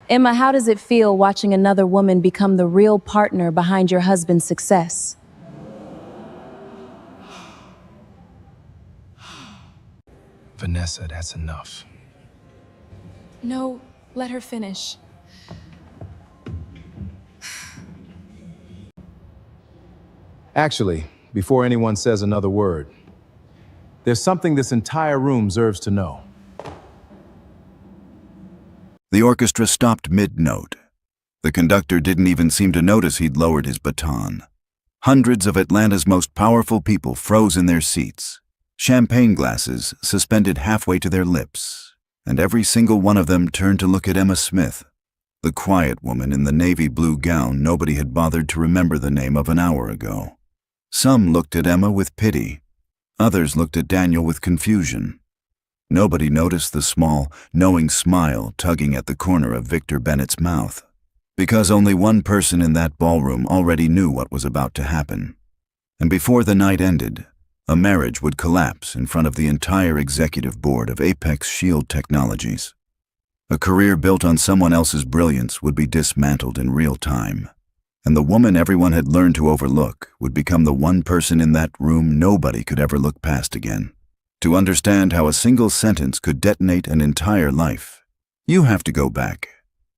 Emma, how does it feel watching another woman become the real partner behind your husband's success? Vanessa, that's enough. No, let her finish. Actually, before anyone says another word, there's something this entire room deserves to know. The orchestra stopped mid-note. The conductor didn't even seem to notice he'd lowered his baton. Hundreds of Atlanta's most powerful people froze in their seats, champagne glasses suspended halfway to their lips, and every single one of them turned to look at Emma Smith, the quiet woman in the navy blue gown nobody had bothered to remember the name of an hour ago. Some looked at Emma with pity. Others looked at Daniel with confusion. Nobody noticed the small, knowing smile tugging at the corner of Victor Bennett's mouth, because only one person in that ballroom already knew what was about to happen. And before the night ended, a marriage would collapse in front of the entire executive board of Apex Shield Technologies. A career built on someone else's brilliance would be dismantled in real time, and the woman everyone had learned to overlook would become the one person in that room nobody could ever look past again. To understand how a single sentence could detonate an entire life, you have to go back,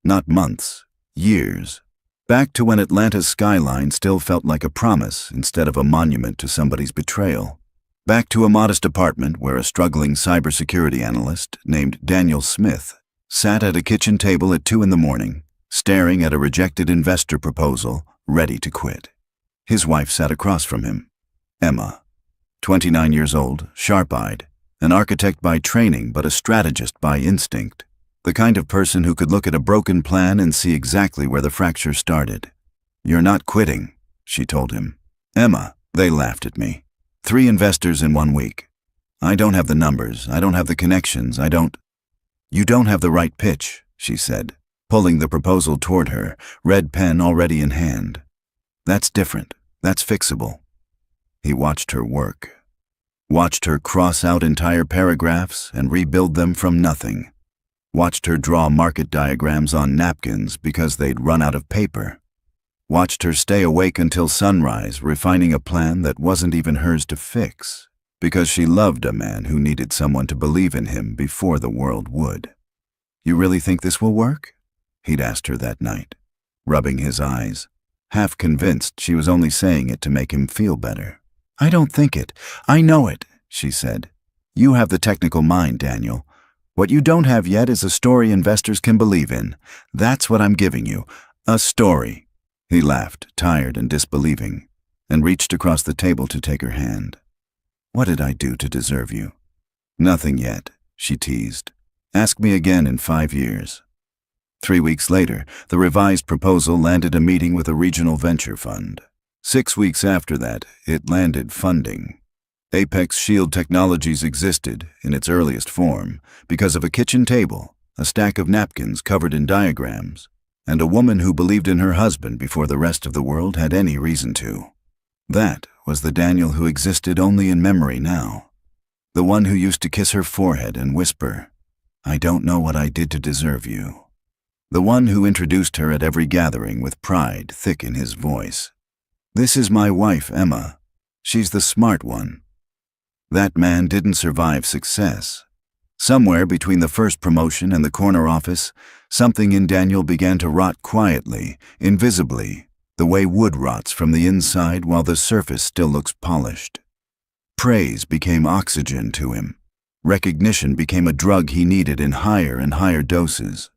not months, years, back to when Atlanta's skyline still felt like a promise instead of a monument to somebody's betrayal. Back to a modest apartment where a struggling cybersecurity analyst named Daniel Smith sat at a kitchen table at 2 a.m, staring at a rejected investor proposal, ready to quit. His wife sat across from him, Emma, 29 years old, sharp-eyed, an architect by training but a strategist by instinct, the kind of person who could look at a broken plan and see exactly where the fracture started. "You're not quitting," she told him. "Emma," they laughed at me. 3 investors in 1 week. I don't have the numbers, I don't have the connections, You don't have the right pitch, she said, pulling the proposal toward her, red pen already in hand. That's different, that's fixable. He watched her work. Watched her cross out entire paragraphs and rebuild them from nothing. Watched her draw market diagrams on napkins because they'd run out of paper. Watched her stay awake until sunrise, refining a plan that wasn't even hers to fix, because she loved a man who needed someone to believe in him before the world would. "You really think this will work?" he'd asked her that night, rubbing his eyes, half convinced she was only saying it to make him feel better. "I don't think it. I know it," she said. "You have the technical mind, Daniel. What you don't have yet is a story investors can believe in. That's what I'm giving you. A story." He laughed, tired and disbelieving, and reached across the table to take her hand. "What did I do to deserve you?" "Nothing yet," she teased. "Ask me again in 5 years. 3 weeks later, the revised proposal landed a meeting with a regional venture fund. 6 weeks after that, it landed funding. Apex Shield Technologies existed, in its earliest form, because of a kitchen table, a stack of napkins covered in diagrams, and a woman who believed in her husband before the rest of the world had any reason to. That was the Daniel who existed only in memory now. The one who used to kiss her forehead and whisper, "I don't know what I did to deserve you." The one who introduced her at every gathering with pride thick in his voice. "This is my wife, Emma. She's the smart one." That man didn't survive success. Somewhere between the first promotion and the corner office, something in Daniel began to rot quietly, invisibly, the way wood rots from the inside while the surface still looks polished. Praise became oxygen to him. Recognition became a drug he needed in higher and higher doses.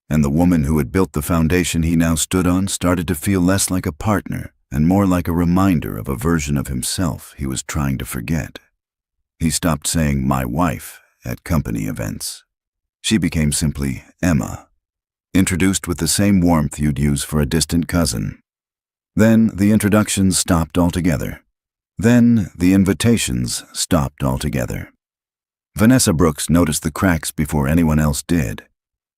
And the woman who had built the foundation he now stood on started to feel less like a partner and more like a reminder of a version of himself he was trying to forget. He stopped saying "my wife" at company events. She became simply Emma, introduced with the same warmth you'd use for a distant cousin. Then the introductions stopped altogether. Then the invitations stopped altogether. Vanessa Brooks noticed the cracks before anyone else did.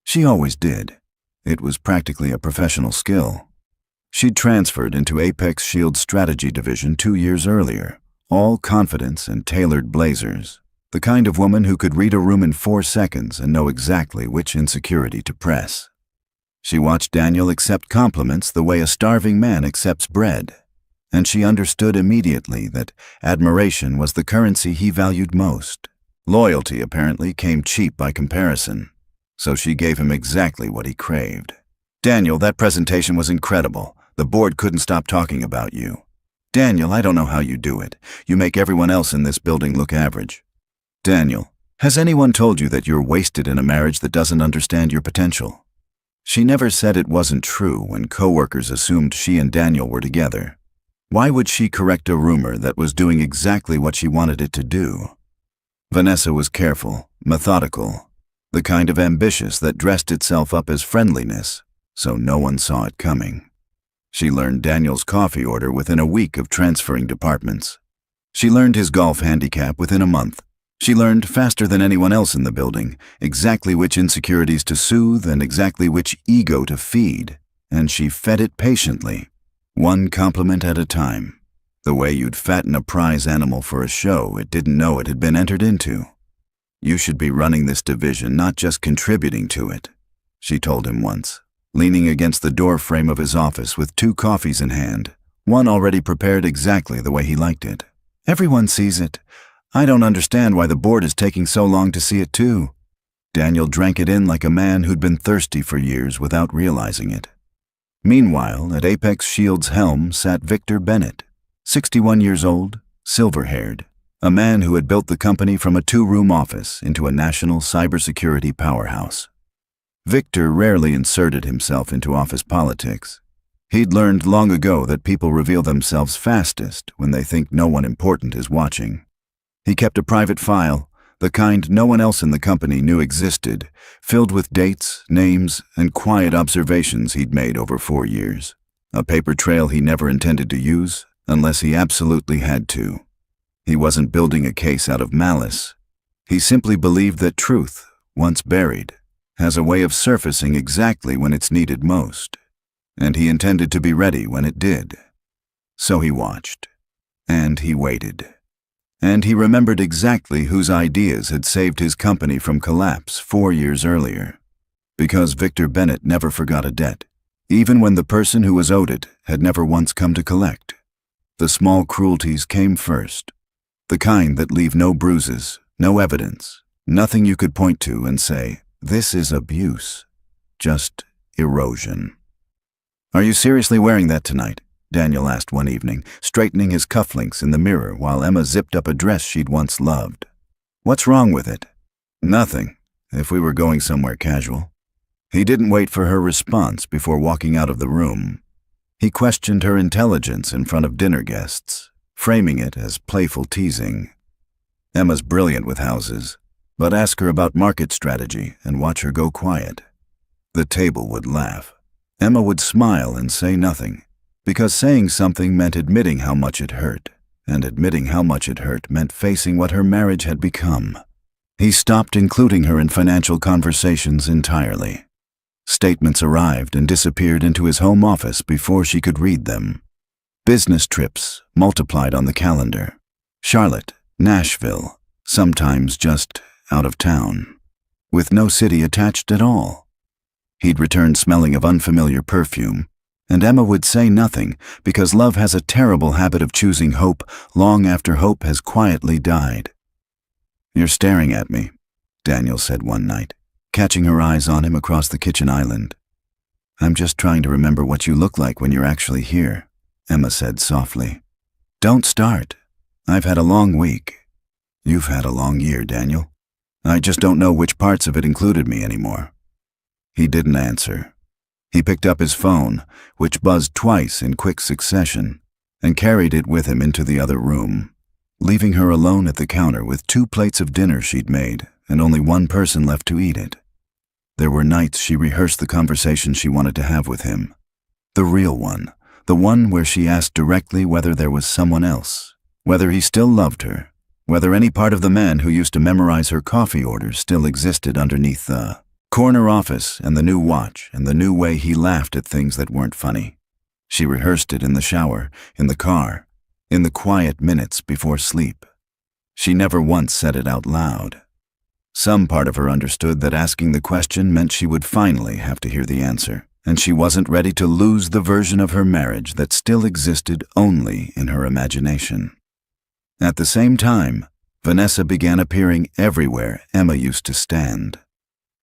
She always did. It was practically a professional skill. She'd transferred into Apex Shield's strategy division 2 years earlier, all confidence and tailored blazers, the kind of woman who could read a room in 4 seconds and know exactly which insecurity to press. She watched Daniel accept compliments the way a starving man accepts bread, and she understood immediately that admiration was the currency he valued most. Loyalty, apparently, came cheap by comparison, so she gave him exactly what he craved. "Daniel, that presentation was incredible. The board couldn't stop talking about you." "Daniel, I don't know how you do it. You make everyone else in this building look average." "Daniel, has anyone told you that you're wasted in a marriage that doesn't understand your potential?" She never said it wasn't true when coworkers assumed she and Daniel were together. Why would she correct a rumor that was doing exactly what she wanted it to do? Vanessa was careful, methodical, the kind of ambitious that dressed itself up as friendliness, so no one saw it coming. She learned Daniel's coffee order within a week of transferring departments. She learned his golf handicap within a month. She learned, faster than anyone else in the building, exactly which insecurities to soothe and exactly which ego to feed, and she fed it patiently, one compliment at a time, the way you'd fatten a prize animal for a show it didn't know it had been entered into. "You should be running this division, not just contributing to it," she told him once, leaning against the door frame of his office with 2 coffees in hand, one already prepared exactly the way he liked it. "Everyone sees it. I don't understand why the board is taking so long to see it too." Daniel drank it in like a man who'd been thirsty for years without realizing it. Meanwhile, at Apex Shield's helm sat Victor Bennett, 61 years old, silver-haired, a man who had built the company from a 2-room office into a national cybersecurity powerhouse. Victor rarely inserted himself into office politics. He'd learned long ago that people reveal themselves fastest when they think no one important is watching. He kept a private file, the kind no one else in the company knew existed, filled with dates, names, and quiet observations he'd made over 4 years. A paper trail he never intended to use unless he absolutely had to. He wasn't building a case out of malice. He simply believed that truth, once buried, has a way of surfacing exactly when it's needed most, and he intended to be ready when it did. So he watched, and he waited. And he remembered exactly whose ideas had saved his company from collapse 4 years earlier. Because Victor Bennett never forgot a debt, even when the person who was owed it had never once come to collect. The small cruelties came first, the kind that leave no bruises, no evidence, nothing you could point to and say, "This is abuse," just erosion. "Are you seriously wearing that tonight?" Daniel asked one evening, straightening his cufflinks in the mirror while Emma zipped up a dress she'd once loved. "What's wrong with it?" "Nothing, if we were going somewhere casual." He didn't wait for her response before walking out of the room. He questioned her intelligence in front of dinner guests, framing it as playful teasing. "Emma's brilliant with houses, but ask her about market strategy and watch her go quiet." The table would laugh. Emma would smile and say nothing, because saying something meant admitting how much it hurt, and admitting how much it hurt meant facing what her marriage had become. He stopped including her in financial conversations entirely. Statements arrived and disappeared into his home office before she could read them. Business trips multiplied on the calendar. Charlotte, Nashville, sometimes just out of town, with no city attached at all. He'd return smelling of unfamiliar perfume, and Emma would say nothing because love has a terrible habit of choosing hope long after hope has quietly died. "You're staring at me," Daniel said one night, catching her eyes on him across the kitchen island. "I'm just trying to remember what you look like when you're actually here," Emma said softly. "Don't start. I've had a long week. You've had a long year, Daniel. I just don't know which parts of it included me anymore." He didn't answer. He picked up his phone, which buzzed twice in quick succession, and carried it with him into the other room, leaving her alone at the counter with 2 plates of dinner she'd made and only one person left to eat it. There were nights she rehearsed the conversation she wanted to have with him. The real one, the one where she asked directly whether there was someone else, whether he still loved her, whether any part of the man who used to memorize her coffee orders still existed underneath the corner office and the new watch and the new way he laughed at things that weren't funny. She rehearsed it in the shower, in the car, in the quiet minutes before sleep. She never once said it out loud. Some part of her understood that asking the question meant she would finally have to hear the answer. and she wasn't ready to lose the version of her marriage that still existed only in her imagination. At the same time, Vanessa began appearing everywhere Emma used to stand.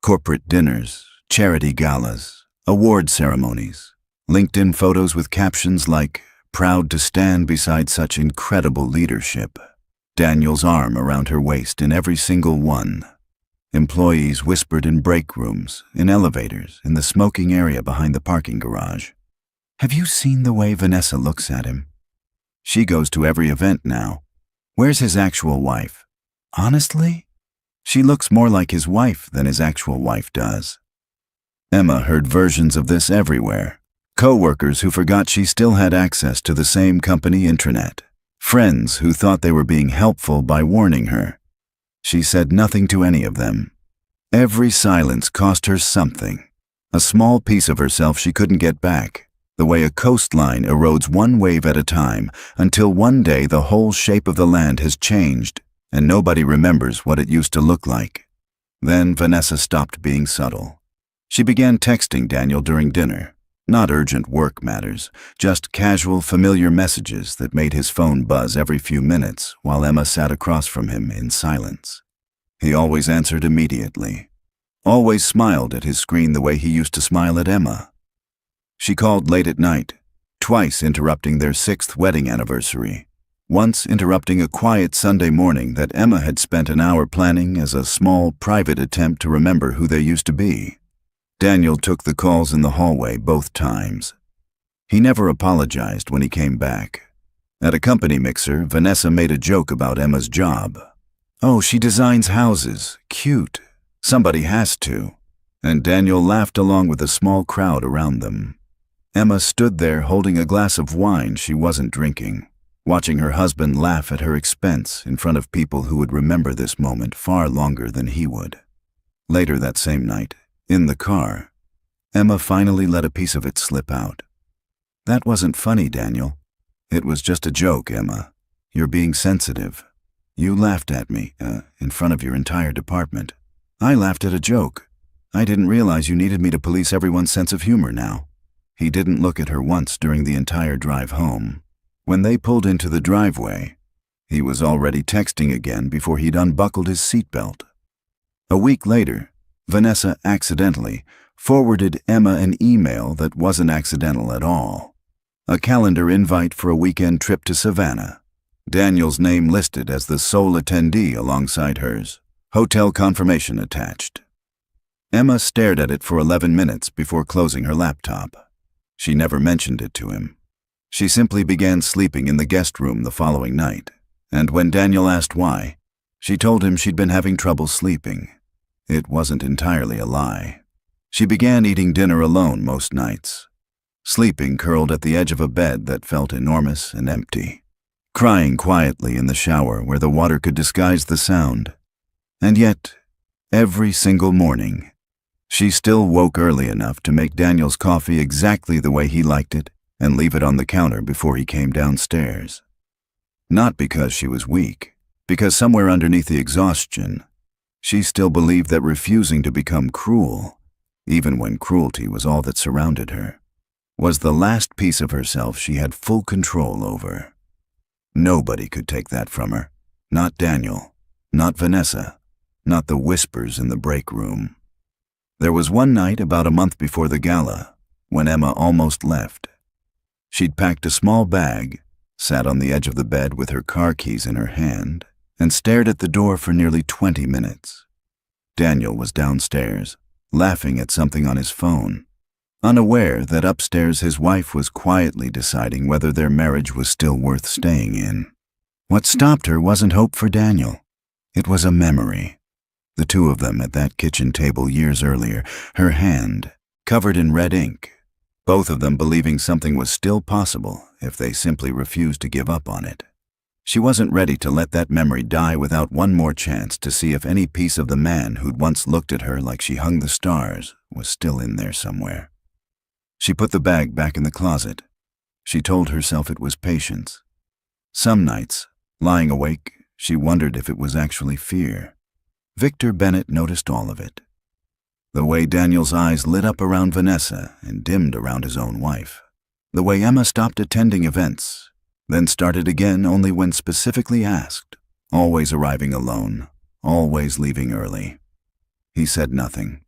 Corporate dinners, charity galas, award ceremonies, LinkedIn photos with captions like, "Proud to stand beside such incredible leadership," Daniel's arm around her waist in every single one. Employees whispered in break rooms, in elevators, in the smoking area behind the parking garage. "Have you seen the way Vanessa looks at him? She goes to every event now. Where's his actual wife? Honestly, she looks more like his wife than his actual wife does." Emma heard versions of this everywhere. Coworkers who forgot she still had access to the same company intranet. Friends who thought they were being helpful by warning her. She said nothing to any of them. Every silence cost her something. A small piece of herself she couldn't get back, the way a coastline erodes one wave at a time until one day the whole shape of the land has changed and nobody remembers what it used to look like. Then Vanessa stopped being subtle. She began texting Daniel during dinner. Not urgent work matters, just casual, familiar messages that made his phone buzz every few minutes while Emma sat across from him in silence. He always answered immediately, always smiled at his screen the way he used to smile at Emma. She called late at night, twice interrupting their 6th wedding anniversary, once interrupting a quiet Sunday morning that Emma had spent an hour planning as a small, private attempt to remember who they used to be. Daniel took the calls in the hallway both times. He never apologized when he came back. At a company mixer, Vanessa made a joke about Emma's job. "Oh, she designs houses. Cute. Somebody has to." And Daniel laughed along with a small crowd around them. Emma stood there holding a glass of wine she wasn't drinking, watching her husband laugh at her expense in front of people who would remember this moment far longer than he would. Later that same night, in the car, Emma finally let a piece of it slip out. "That wasn't funny, Daniel. It was just a joke, Emma. You're being sensitive. You laughed at me, in front of your entire department. I laughed at a joke. I didn't realize you needed me to police everyone's sense of humor now." He didn't look at her once during the entire drive home. When they pulled into the driveway, he was already texting again before he'd unbuckled his seatbelt. A week later, Vanessa accidentally forwarded Emma an email that wasn't accidental at all. A calendar invite for a weekend trip to Savannah. Daniel's name listed as the sole attendee alongside hers. Hotel confirmation attached. Emma stared at it for 11 minutes before closing her laptop. She never mentioned it to him. She simply began sleeping in the guest room the following night, and when Daniel asked why, she told him she'd been having trouble sleeping. It wasn't entirely a lie. She began eating dinner alone most nights, sleeping curled at the edge of a bed that felt enormous and empty, crying quietly in the shower where the water could disguise the sound. And yet, every single morning, she still woke early enough to make Daniel's coffee exactly the way he liked it and leave it on the counter before he came downstairs. Not because she was weak, because somewhere underneath the exhaustion, she still believed that refusing to become cruel, even when cruelty was all that surrounded her, was the last piece of herself she had full control over. Nobody could take that from her. Not Daniel, not Vanessa, not the whispers in the break room. There was one night about a month before the gala, when Emma almost left. She'd packed a small bag, sat on the edge of the bed with her car keys in her hand, and stared at the door for nearly 20 minutes. Daniel was downstairs, laughing at something on his phone, unaware that upstairs his wife was quietly deciding whether their marriage was still worth staying in. What stopped her wasn't hope for Daniel. It was a memory. The two of them at that kitchen table years earlier, her hand covered in red ink, both of them believing something was still possible if they simply refused to give up on it. She wasn't ready to let that memory die without one more chance to see if any piece of the man who'd once looked at her like she hung the stars was still in there somewhere. She put the bag back in the closet. She told herself it was patience. Some nights, lying awake, she wondered if it was actually fear. Victor Bennett noticed all of it. The way Daniel's eyes lit up around Vanessa and dimmed around his own wife. The way Emma stopped attending events, then started again only when specifically asked, always arriving alone, always leaving early. He said nothing.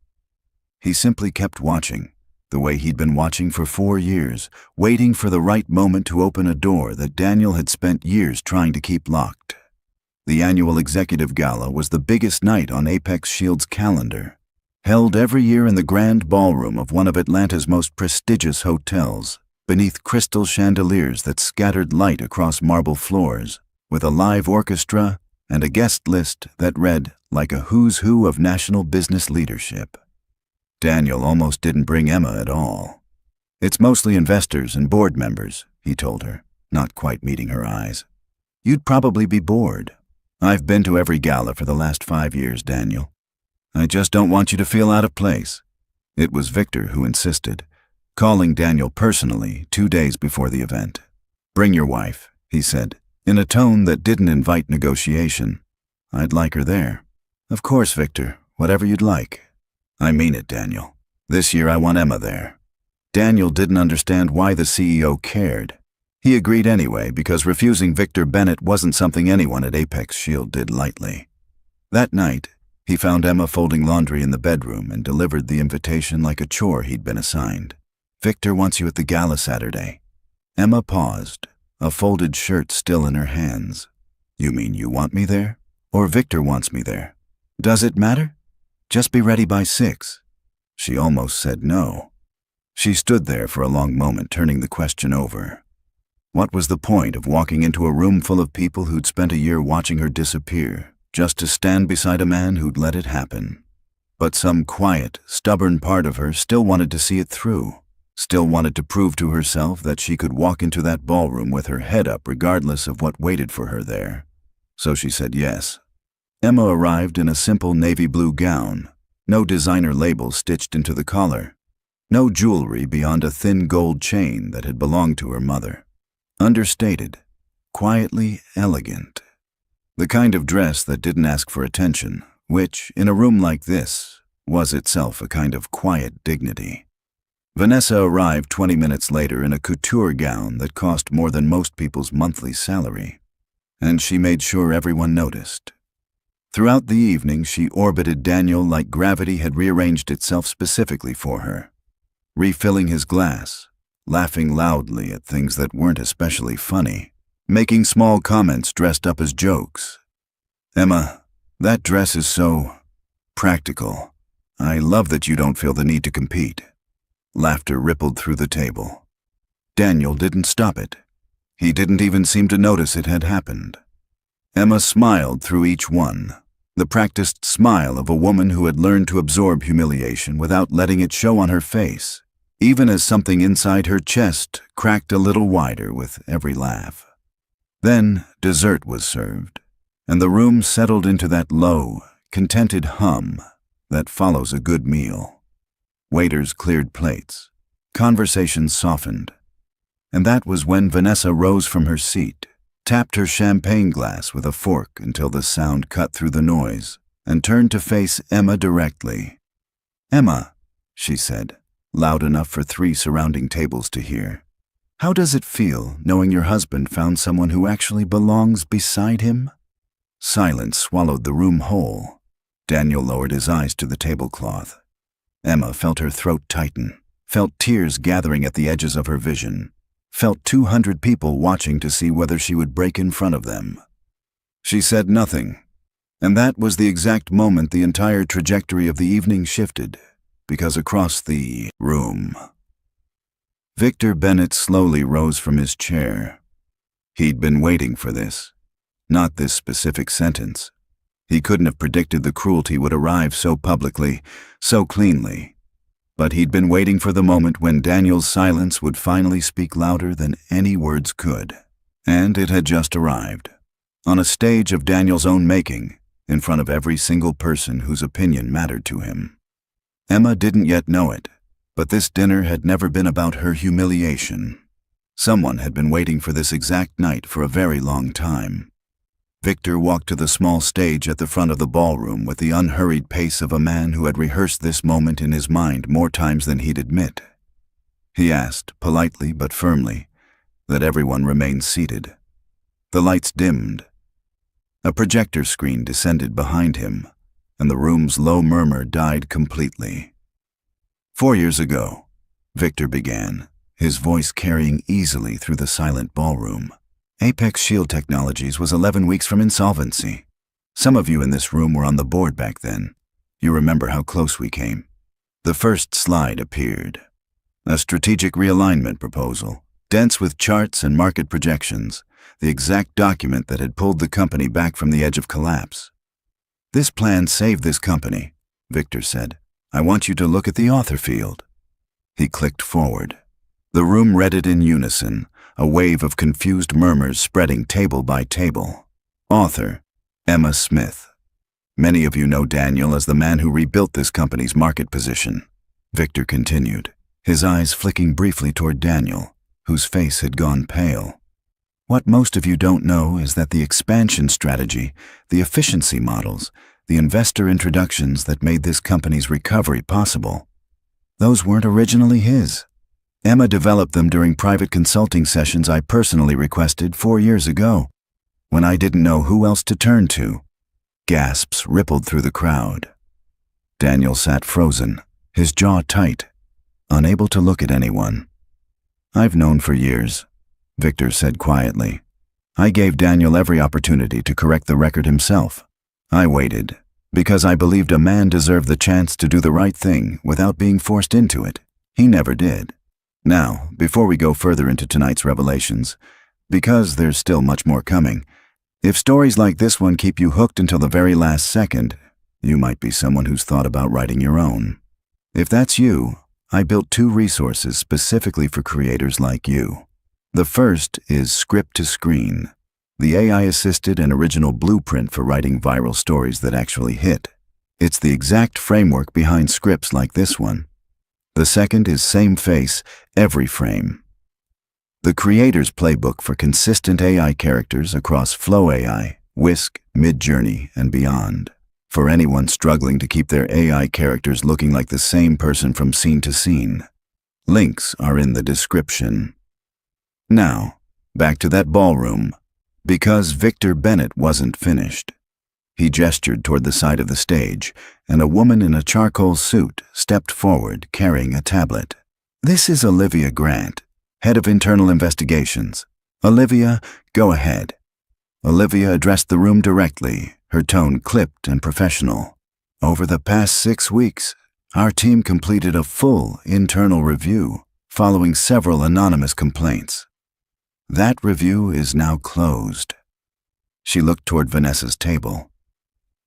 He simply kept watching, the way he'd been watching for 4 years, waiting for the right moment to open a door that Daniel had spent years trying to keep locked. The annual executive gala was the biggest night on Apex Shield's calendar, held every year in the grand ballroom of one of Atlanta's most prestigious hotels, beneath crystal chandeliers that scattered light across marble floors, with a live orchestra and a guest list that read like a who's who of national business leadership. Daniel almost didn't bring Emma at all. "It's mostly investors and board members," he told her, not quite meeting her eyes. "You'd probably be bored. I've been to every gala for the last 5 years, Daniel. I just don't want you to feel out of place." It was Victor who insisted, calling Daniel personally 2 days before the event. "Bring your wife," he said, in a tone that didn't invite negotiation. "I'd like her there." "Of course, Victor, whatever you'd like." "I mean it, Daniel. This year I want Emma there." Daniel didn't understand why the CEO cared. He agreed anyway because refusing Victor Bennett wasn't something anyone at Apex Shield did lightly. That night, he found Emma folding laundry in the bedroom and delivered the invitation like a chore he'd been assigned. "Victor wants you at the gala Saturday." Emma paused, a folded shirt still in her hands. "You mean you want me there? Or Victor wants me there? Does it matter? Just be ready by 6. She almost said no. She stood there for a long moment, turning the question over. What was the point of walking into a room full of people who'd spent a year watching her disappear, just to stand beside a man who'd let it happen? But some quiet, stubborn part of her still wanted to see it through. Still wanted to prove to herself that she could walk into that ballroom with her head up regardless of what waited for her there. So she said yes. Emma arrived in a simple navy blue gown, no designer label stitched into the collar, no jewelry beyond a thin gold chain that had belonged to her mother. Understated, quietly elegant. The kind of dress that didn't ask for attention, which, in a room like this, was itself a kind of quiet dignity. Vanessa arrived 20 minutes later in a couture gown that cost more than most people's monthly salary, and she made sure everyone noticed. Throughout the evening, she orbited Daniel like gravity had rearranged itself specifically for her, refilling his glass, laughing loudly at things that weren't especially funny, making small comments dressed up as jokes. "Emma, that dress is so practical. I love that you don't feel the need to compete." Laughter rippled through the table. Daniel didn't stop it. He didn't even seem to notice it had happened. Emma smiled through each one, the practiced smile of a woman who had learned to absorb humiliation without letting it show on her face, even as something inside her chest cracked a little wider with every laugh. Then dessert was served, and the room settled into that low, contented hum that follows a good meal. Waiters cleared plates. Conversations softened. And that was when Vanessa rose from her seat, tapped her champagne glass with a fork until the sound cut through the noise, and turned to face Emma directly. "Emma," she said, loud enough for 3 surrounding tables to hear, "how does it feel knowing your husband found someone who actually belongs beside him?" Silence swallowed the room whole. Daniel lowered his eyes to the tablecloth. Emma felt her throat tighten, felt tears gathering at the edges of her vision, felt 200 people watching to see whether she would break in front of them. She said nothing, and that was the exact moment the entire trajectory of the evening shifted, because across the room, Victor Bennett slowly rose from his chair. He'd been waiting for this, not this specific sentence. He couldn't have predicted the cruelty would arrive so publicly, so cleanly. But he'd been waiting for the moment when Daniel's silence would finally speak louder than any words could. And it had just arrived. On a stage of Daniel's own making, in front of every single person whose opinion mattered to him. Emma didn't yet know it, but this dinner had never been about her humiliation. Someone had been waiting for this exact night for a very long time. Victor walked to the small stage at the front of the ballroom with the unhurried pace of a man who had rehearsed this moment in his mind more times than he'd admit. He asked, politely but firmly, that everyone remain seated. The lights dimmed. A projector screen descended behind him, and the room's low murmur died completely. 4 years ago, Victor began, his voice carrying easily through the silent ballroom. Apex Shield Technologies was 11 weeks from insolvency. Some of you in this room were on the board back then. You remember how close we came. The first slide appeared. A strategic realignment proposal, dense with charts and market projections, the exact document that had pulled the company back from the edge of collapse. This plan saved this company, Victor said. I want you to look at the author field. He clicked forward. The room read it in unison, a wave of confused murmurs spreading table by table. Author, Emma Smith. Many of you know Daniel as the man who rebuilt this company's market position. Victor continued, his eyes flicking briefly toward Daniel, whose face had gone pale. What most of you don't know is that the expansion strategy, the efficiency models, the investor introductions that made this company's recovery possible, those weren't originally his. Emma developed them during private consulting sessions I personally requested 4 years ago, when I didn't know who else to turn to. Gasps rippled through the crowd. Daniel sat frozen, his jaw tight, unable to look at anyone. I've known for years, Victor said quietly. I gave Daniel every opportunity to correct the record himself. I waited, because I believed a man deserved the chance to do the right thing without being forced into it. He never did. Now, before we go further into tonight's revelations, because there's still much more coming, if stories like this one keep you hooked until the very last second, you might be someone who's thought about writing your own. If that's you, I built 2 resources specifically for creators like you. The first is Script to Screen, the AI-assisted and original blueprint for writing viral stories that actually hit. It's the exact framework behind scripts like this one. The second is Same Face, Every Frame, the creator's playbook for consistent AI characters across Flow AI, Whisk, Midjourney, and beyond. For anyone struggling to keep their AI characters looking like the same person from scene to scene. Links are in the description. Now, back to that ballroom, because Victor Bennett wasn't finished. He gestured toward the side of the stage, and a woman in a charcoal suit stepped forward carrying a tablet. This is Olivia Grant, head of internal investigations. Olivia, go ahead. Olivia addressed the room directly, her tone clipped and professional. Over the past 6 weeks, our team completed a full internal review, following several anonymous complaints. That review is now closed. She looked toward Vanessa's table.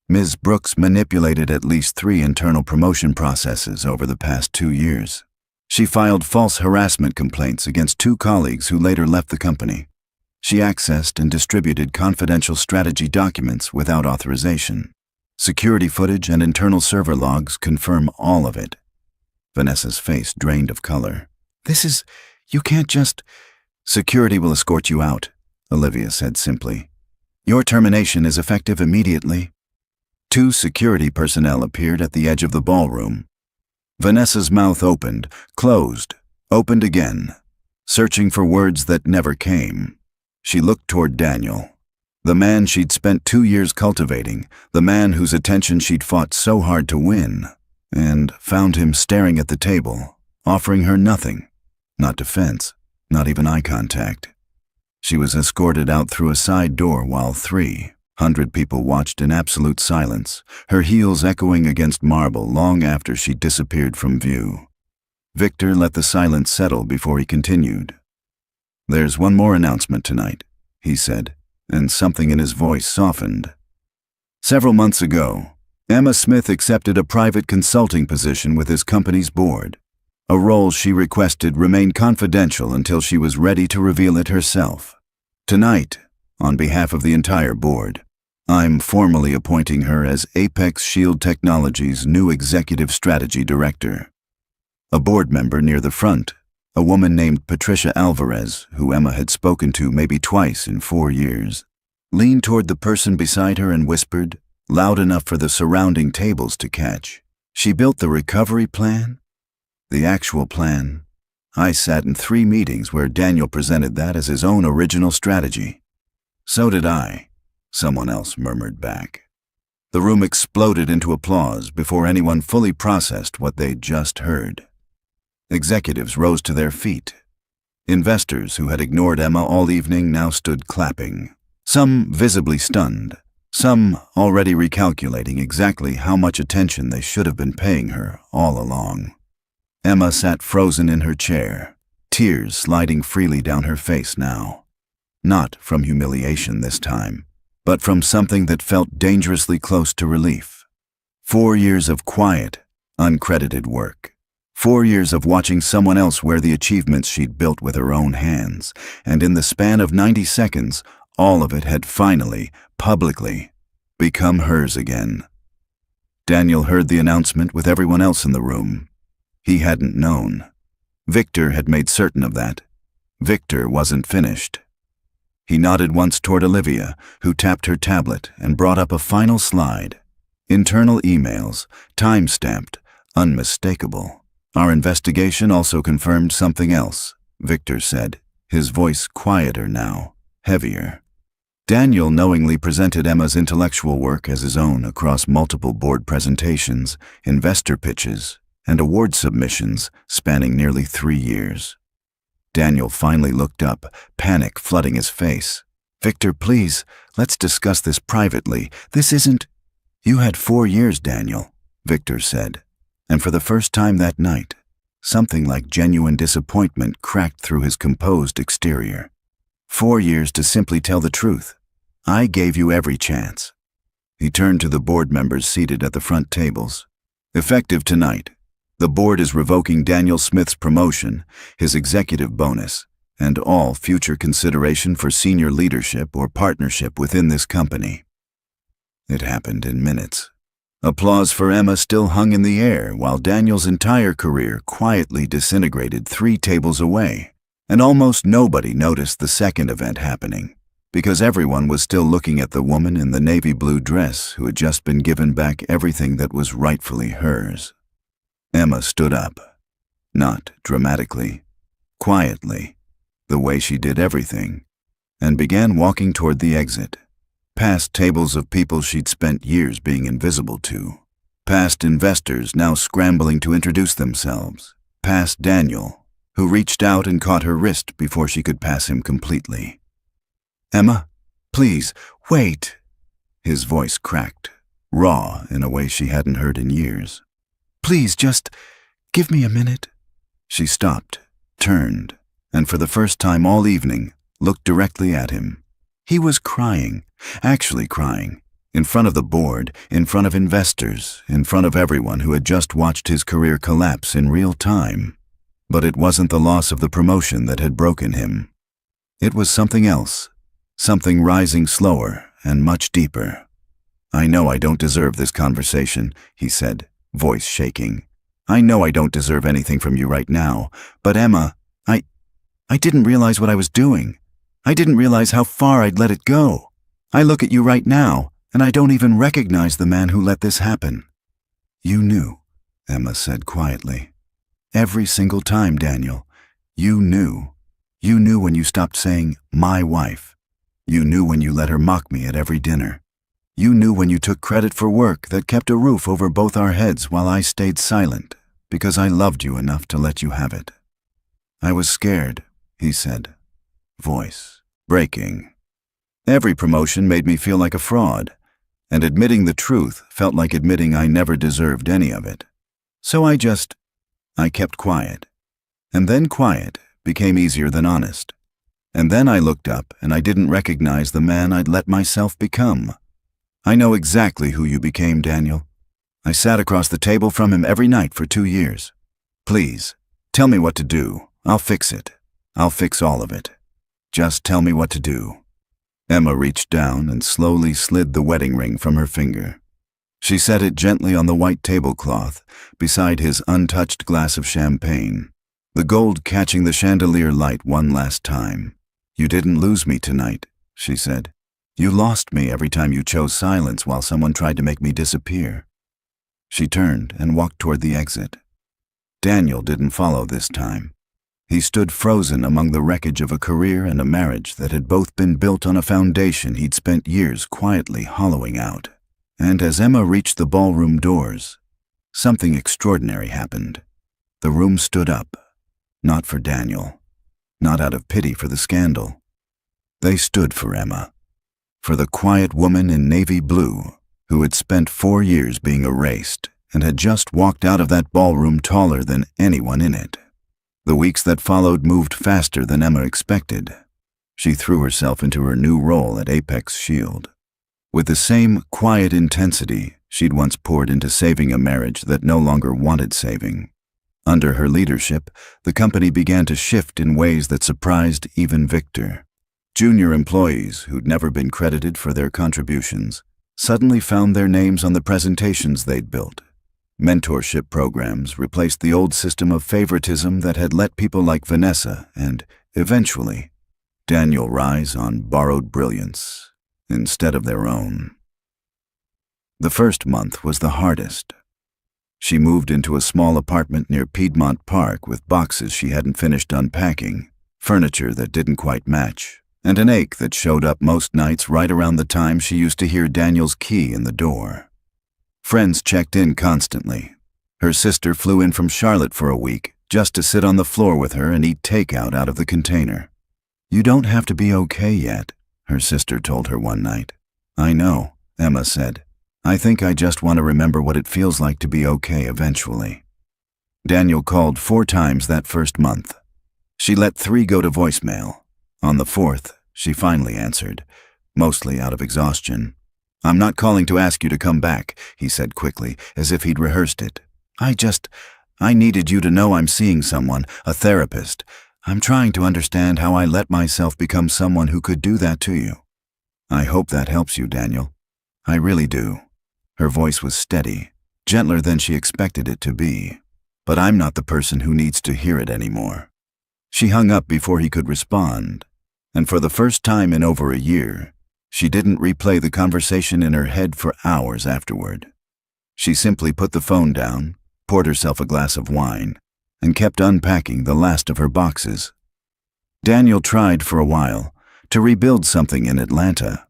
Ms. Brooks manipulated at least 3 internal promotion processes over the past 2 years. She filed false harassment complaints against 2 colleagues who later left the company. She accessed and distributed confidential strategy documents without authorization. Security footage and internal server logs confirm all of it. Vanessa's face drained of color. You can't just... Security will escort you out, Olivia said simply. Your termination is effective immediately. 2 security personnel appeared at the edge of the ballroom. Vanessa's mouth opened, closed, opened again, searching for words that never came. She looked toward Daniel, the man she'd spent 2 years cultivating, the man whose attention she'd fought so hard to win, and found him staring at the table, offering her nothing, not defense, not even eye contact. She was escorted out through a side door while 300 people watched in absolute silence, her heels echoing against marble long after she disappeared from view. Victor let the silence settle before he continued. There's one more announcement tonight, he said, and something in his voice softened. Several months ago, Emma Smith accepted a private consulting position with his company's board. A role she requested remained confidential until she was ready to reveal it herself. Tonight, on behalf of the entire board, I'm formally appointing her as Apex Shield Technologies' new Executive Strategy Director. A board member near the front, a woman named Patricia Alvarez, who Emma had spoken to maybe twice in 4 years. leaned toward the person beside her and whispered, loud enough for the surrounding tables to catch, "She built the recovery plan?" The actual plan? I sat in 3 meetings where Daniel presented that as his own original strategy. "So did I," someone else murmured back. The room exploded into applause before anyone fully processed what they'd just heard. Executives rose to their feet. Investors who had ignored Emma all evening now stood clapping, some visibly stunned, some already recalculating exactly how much attention they should have been paying her all along. Emma sat frozen in her chair, tears sliding freely down her face now. Not from humiliation this time, but from something that felt dangerously close to relief. 4 years of quiet, uncredited work. 4 years of watching someone else wear the achievements she'd built with her own hands, and in the span of 90 seconds, all of it had finally, publicly, become hers again. Daniel heard the announcement with everyone else in the room. He hadn't known. Victor had made certain of that. Victor wasn't finished. He nodded once toward Olivia, who tapped her tablet and brought up a final slide. Internal emails, time-stamped, unmistakable. "Our investigation also confirmed something else," Victor said, his voice quieter now, heavier. Daniel knowingly presented Emma's intellectual work as his own across multiple board presentations, investor pitches, and award submissions spanning nearly 3 years. Daniel finally looked up, panic flooding his face. "Victor, please, let's discuss this privately. This isn't—" "You had 4 years, Daniel," Victor said, and for the first time that night, something like genuine disappointment cracked through his composed exterior. 4 years to simply tell the truth. I gave you every chance." He turned to the board members seated at the front tables. "Effective tonight, the board is revoking Daniel Smith's promotion, his executive bonus, and all future consideration for senior leadership or partnership within this company." It happened in minutes. Applause for Emma still hung in the air while Daniel's entire career quietly disintegrated 3 tables away, and almost nobody noticed the second event happening, because everyone was still looking at the woman in the navy blue dress who had just been given back everything that was rightfully hers. Emma stood up, not dramatically, quietly, the way she did everything, and began walking toward the exit, past tables of people she'd spent years being invisible to, past investors now scrambling to introduce themselves, past Daniel, who reached out and caught her wrist before she could pass him completely. "Emma, please, wait." His voice cracked, raw in a way she hadn't heard in years. "Please, just give me a minute." She stopped, turned, and for the first time all evening, looked directly at him. He was crying, actually crying, in front of the board, in front of investors, in front of everyone who had just watched his career collapse in real time. But it wasn't the loss of the promotion that had broken him. It was something else, something rising slower and much deeper. "I know I don't deserve this conversation," he said, voice shaking. "I know I don't deserve anything from you right now, but Emma, I didn't realize what I was doing. I didn't realize how far I'd let it go. I look at you right now, and I don't even recognize the man who let this happen." "You knew," Emma said quietly. "Every single time, Daniel. You knew. You knew when you stopped saying, 'my wife.' You knew when you let her mock me at every dinner. You knew when you took credit for work that kept a roof over both our heads while I stayed silent, because I loved you enough to let you have it." "I was scared," he said, voice breaking. "Every promotion made me feel like a fraud, and admitting the truth felt like admitting I never deserved any of it. So I kept quiet. And then quiet became easier than honest. And then I looked up and I didn't recognize the man I'd let myself become. I know exactly who you became, Daniel. I sat across the table from him every night for 2 years. Please, tell me what to do. I'll fix it. I'll fix all of it. Just tell me what to do." Emma reached down and slowly slid the wedding ring from her finger. She set it gently on the white tablecloth beside his untouched glass of champagne, the gold catching the chandelier light one last time. "You didn't lose me tonight," she said. You lost me every time you chose silence while someone tried to make me disappear. She turned and walked toward the exit. Daniel didn't follow this time. He stood frozen among the wreckage of a career and a marriage that had both been built on a foundation he'd spent years quietly hollowing out. And as Emma reached the ballroom doors, something extraordinary happened. The room stood up, not for Daniel, not out of pity for the scandal. They stood for Emma, for the quiet woman in navy blue who had spent 4 years being erased and had just walked out of that ballroom taller than anyone in it. The weeks that followed moved faster than Emma expected. She threw herself into her new role at Apex Shield. With the same quiet intensity she'd once poured into saving a marriage that no longer wanted saving. Under her leadership, the company began to shift in ways that surprised even Victor. Junior employees who'd never been credited for their contributions suddenly found their names on the presentations they'd built. Mentorship programs replaced the old system of favoritism that had let people like Vanessa and, eventually, Daniel rise on borrowed brilliance instead of their own. The first month was the hardest. She moved into a small apartment near Piedmont Park with boxes she hadn't finished unpacking, furniture that didn't quite match, and an ache that showed up most nights right around the time she used to hear Daniel's key in the door. Friends checked in constantly. Her sister flew in from Charlotte for a week just to sit on the floor with her and eat takeout out of the container. "You don't have to be okay yet," her sister told her one night. "I know," Emma said. "I think I just want to remember what it feels like to be okay eventually." Daniel called 4 times that first month. She let 3 go to voicemail. On the 4th, she finally answered, mostly out of exhaustion. "I'm not calling to ask you to come back," he said quickly, as if he'd rehearsed it. I needed you to know I'm seeing someone, a therapist. I'm trying to understand how I let myself become someone who could do that to you." "I hope that helps you, Daniel. I really do." Her voice was steady, gentler than she expected it to be. "But I'm not the person who needs to hear it anymore." She hung up before he could respond, and for the first time in over a year, she didn't replay the conversation in her head for hours afterward. She simply put the phone down, poured herself a glass of wine, and kept unpacking the last of her boxes. Daniel tried for a while to rebuild something in Atlanta.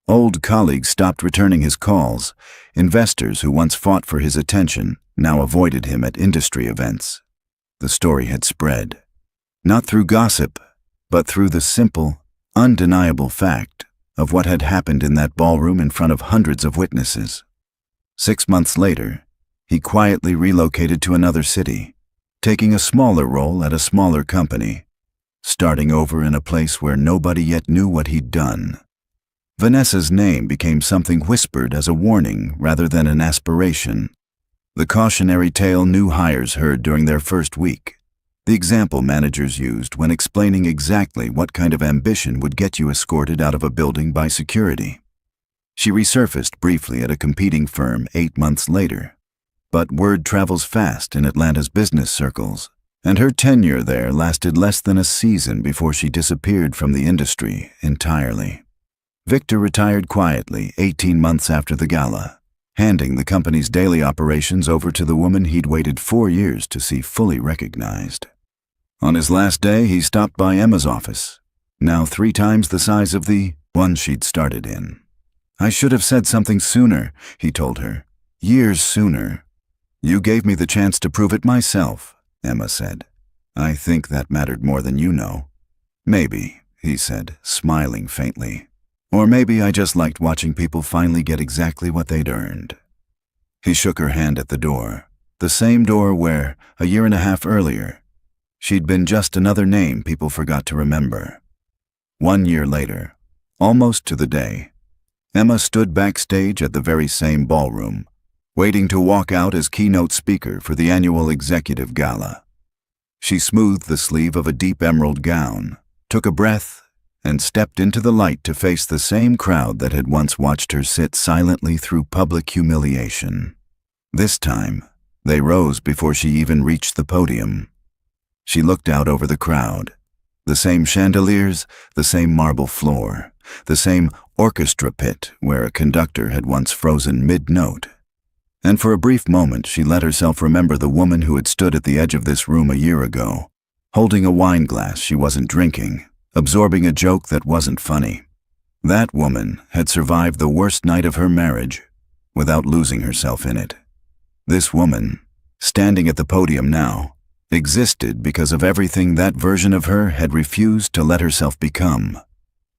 Old colleagues stopped returning his calls. Investors who once fought for his attention now avoided him at industry events. The story had spread, not through gossip, but through the simple, undeniable fact of what had happened in that ballroom in front of hundreds of witnesses. 6 months later, he quietly relocated to another city, taking a smaller role at a smaller company, starting over in a place where nobody yet knew what he'd done. Vanessa's name became something whispered as a warning rather than an aspiration. The cautionary tale new hires heard during their first week. The example managers used when explaining exactly what kind of ambition would get you escorted out of a building by security. She resurfaced briefly at a competing firm 8 months later. But word travels fast in Atlanta's business circles, and her tenure there lasted less than a season before she disappeared from the industry entirely. Victor retired quietly 18 months after the gala, handing the company's daily operations over to the woman he'd waited 4 years to see fully recognized. On his last day, he stopped by Emma's office, now 3 times the size of the one she'd started in. "I should have said something sooner," he told her. "Years sooner." "You gave me the chance to prove it myself," Emma said. "I think that mattered more than you know." "Maybe," he said, smiling faintly. "Or maybe I just liked watching people finally get exactly what they'd earned." He shook her hand at the door, the same door where, a year and a half earlier, she'd been just another name people forgot to remember. 1 year later, almost to the day, Emma stood backstage at the very same ballroom, waiting to walk out as keynote speaker for the annual executive gala. She smoothed the sleeve of a deep emerald gown, took a breath, and stepped into the light to face the same crowd that had once watched her sit silently through public humiliation. This time, they rose before she even reached the podium. She looked out over the crowd. The same chandeliers, the same marble floor, the same orchestra pit where a conductor had once frozen mid-note. And for a brief moment she let herself remember the woman who had stood at the edge of this room a year ago, holding a wine glass she wasn't drinking, absorbing a joke that wasn't funny. That woman had survived the worst night of her marriage without losing herself in it. This woman, standing at the podium now, existed because of everything that version of her had refused to let herself become.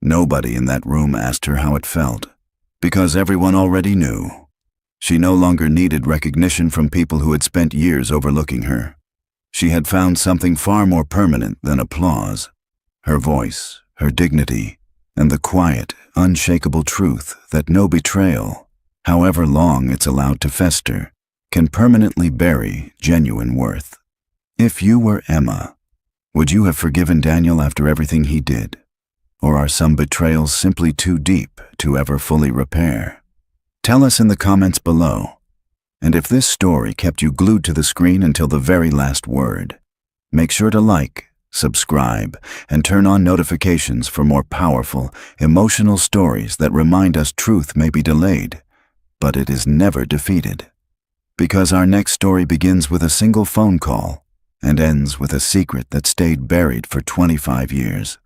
Nobody in that room asked her how it felt, because everyone already knew. She no longer needed recognition from people who had spent years overlooking her. She had found something far more permanent than applause: her voice, her dignity, and the quiet, unshakable truth that no betrayal, however long it's allowed to fester, can permanently bury genuine worth. If you were Emma, would you have forgiven Daniel after everything he did? Or are some betrayals simply too deep to ever fully repair? Tell us in the comments below. And if this story kept you glued to the screen until the very last word, make sure to like, subscribe, and turn on notifications for more powerful, emotional stories that remind us truth may be delayed, but it is never defeated. Because our next story begins with a single phone call and ends with a secret that stayed buried for 25 years.